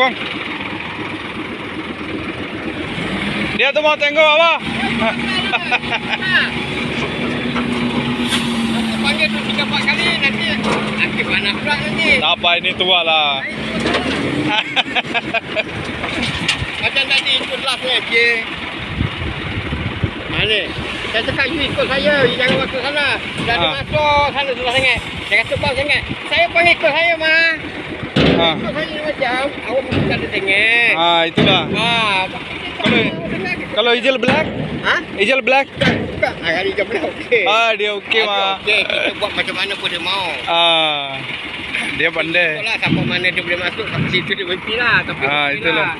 bang. Dia tuh mau tengok apa? Panggil tu 3-4 kali nanti mana pula nanti. Apa ini tua lah. Macam tadi ikutlah saya je. Mana? Saya cakap you ikut saya, you jangan masuk sana. Dah ada masuk sana susah sangat. Jangan sebab sangat. Saya pun ikut saya mah. Ikut saya macam awak mesti ada tengok. Itulah. Kalau hijau black? Hijau black? Tak. Hijau black okey. Dia okey mah. Okey, kita buat macam mana pun dia mau. Dia pandai. Itulah siapa mana dia boleh masuk, kat situ dia berhenti lah. Tapi itulah.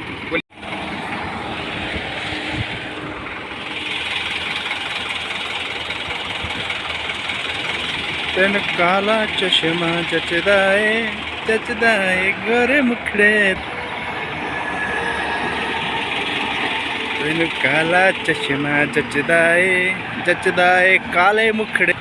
तेन काला चश्मा जचदाए गोरे मुखड़े तेन काला चश्मा जचदाए काले मुखड़े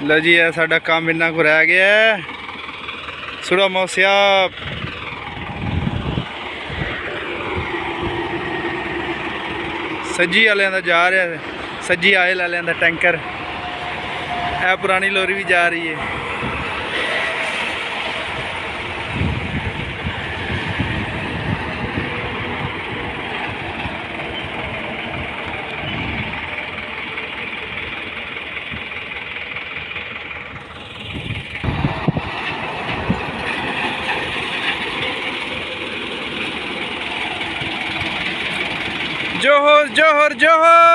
लो जी है साडा काम इन्ना को रह गया है सुरा मौसिया सज्जी वाले का जा रहा है सज्जी आयल वाले का टैंकर है पुरानी लोरी भी जा रही है जोहर जोहर जोहर